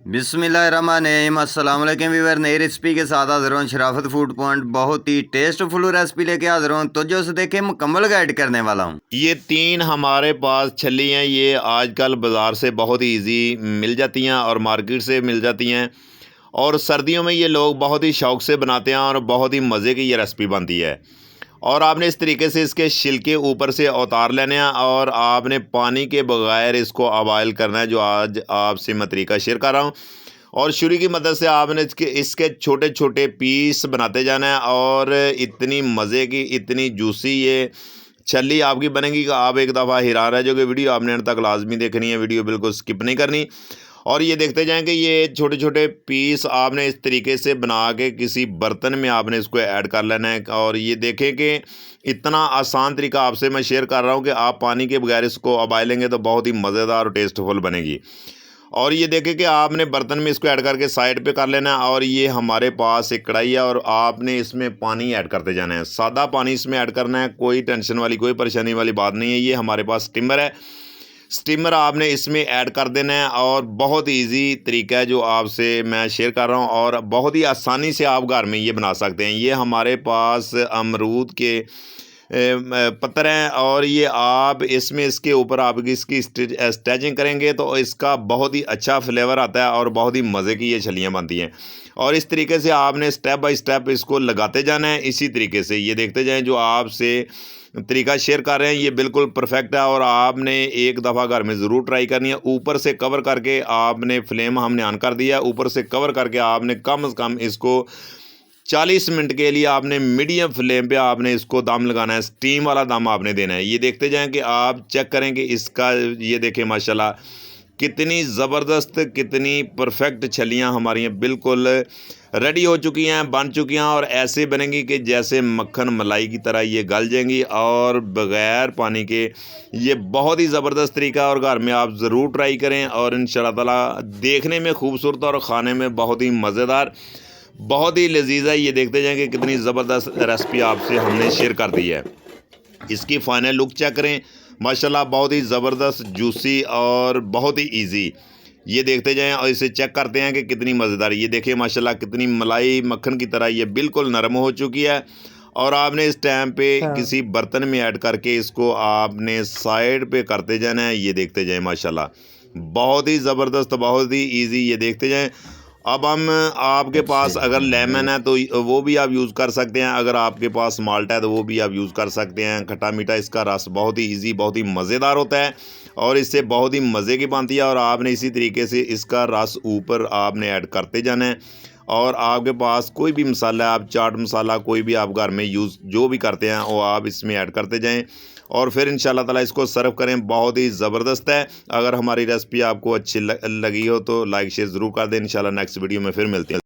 बिस्मिल्लाहिर्रहमानिर्रहीम। अस्सलाम वालेकुम व्यूअर, नई रेसिपी के साथ हाजिर हूँ। शराफत फूड पॉइंट बहुत ही टेस्टफुल रेसिपी लेके हाजिर हूँ। तो जो से देखे मुकम्मल गाइड करने वाला हूँ। ये 3 हमारे पास छल्ली हैं। ये आजकल बाज़ार से बहुत ही इजी मिल जाती हैं और मार्केट से मिल जाती हैं, और सर्दियों में ये लोग बहुत ही शौक़ से बनाते हैं और बहुत ही मज़े की ये रेसिपी बनती है। और आपने इस तरीके से इसके छिलके ऊपर से उतार लेने हैं और आपने पानी के बगैर इसको बॉयल करना है, जो आज आपसे मैं तरीका शेयर कर रहा हूँ। और छुरी की मदद से आपने इसके छोटे छोटे पीस बनाते जाना है, और इतनी मज़े की, इतनी जूसी ये छल्ली आपकी बनेगी कि आप एक दफ़ा हैरान रह जाओगे। वीडियो आपने अंत तक लाजमी देखनी है, वीडियो बिल्कुल स्किप नहीं करनी। और ये देखते जाएं कि ये छोटे छोटे पीस आपने इस तरीके से बना के किसी बर्तन में आपने इसको ऐड कर लेना है। और ये देखें कि इतना आसान तरीका आपसे मैं शेयर कर रहा हूँ कि आप पानी के बगैर इसको उबालेंगे तो बहुत ही मज़ेदार और टेस्टफुल बनेगी। और ये देखें कि आपने बर्तन में इसको ऐड करके साइड पे कर लेना है। और ये हमारे पास एक कढ़ाई है और आपने इसमें पानी ऐड करते जाना है। सादा पानी इसमें ऐड करना है, कोई टेंशन वाली, कोई परेशानी वाली बात नहीं है। ये हमारे पास स्टीमर है, स्टीमर आपने इसमें ऐड कर देना है। और बहुत इजी तरीका है जो आपसे मैं शेयर कर रहा हूँ, और बहुत ही आसानी से आप घर में ये बना सकते हैं। ये हमारे पास अमरूद के पत्थर हैं, और ये आप इसमें इसके ऊपर आप इसकी स्टैचिंग करेंगे तो इसका बहुत ही अच्छा फ्लेवर आता है और बहुत ही मज़े की ये छलियाँ बनती हैं। और इस तरीके से आपने स्टेप बाय स्टेप इसको लगाते जाना है। इसी तरीके से ये देखते जाएं, जो आपसे तरीका शेयर कर रहे हैं ये बिल्कुल परफेक्ट है, और आपने एक दफ़ा घर में ज़रूर ट्राई करनी है। ऊपर से कवर करके आपने फ्लेम हमने ऑन कर दिया, ऊपर से कवर करके आपने कम से कम इसको 40 मिनट के लिए आपने मीडियम फ्लेम पे आपने इसको दम लगाना है, स्टीम वाला दम आपने देना है। ये देखते जाएं कि आप चेक करें कि इसका, ये देखें माशाल्लाह कितनी ज़बरदस्त, कितनी परफेक्ट छलियां हमारी बिल्कुल रेडी हो चुकी हैं, बन चुकी हैं, और ऐसे बनेंगी कि जैसे मक्खन मलाई की तरह ये गल जाएंगी और बग़ैर पानी के। ये बहुत ही ज़बरदस्त तरीका है और घर में आप ज़रूर ट्राई करें, और इंशाअल्लाह ताला देखने में खूबसूरत और ख़ाने में बहुत ही मज़ेदार, बहुत ही लजीज़ है। ये देखते जाएँ कि कितनी ज़बरदस्त रेसिपी आपसे हमने शेयर कर दी है। इसकी फ़ाइनल लुक चेक करें, माशाल्लाह बहुत ही ज़बरदस्त, जूसी और बहुत ही इजी। ये देखते जाएं और इसे चेक करते हैं कि कितनी मज़ेदार। ये देखिए माशाल्लाह कितनी मलाई मक्खन की तरह ये बिल्कुल नरम हो चुकी है। और आपने इस टाइम पे किसी बर्तन में ऐड करके इसको आपने साइड पे करते जाना है। ये देखते जाएं माशाल्लाह बहुत ही ज़बरदस्त, बहुत ही ईजी। ये देखते जाएं। अब हम, आपके पास अगर लेमन है तो वो भी आप यूज़ कर सकते हैं, अगर आपके पास माल्टा है तो वो भी आप यूज़ कर सकते हैं। खट्टा मीठा इसका रस बहुत ही इजी, बहुत ही मज़ेदार होता है और इससे बहुत ही मज़े की बनती है। और आपने इसी तरीके से इसका रस ऊपर आपने ऐड करते जाना है। और आपके पास कोई भी मसाला, आप चाट मसाला कोई भी आप घर में यूज़ जो भी करते हैं वो आप इसमें ऐड करते जाएं, और फिर इंशाल्लाह ताला इसको सर्व करें। बहुत ही ज़बरदस्त है। अगर हमारी रेसिपी आपको अच्छी लगी हो तो लाइक शेयर ज़रूर कर दें। इंशाल्लाह नेक्स्ट वीडियो में फिर मिलते हैं।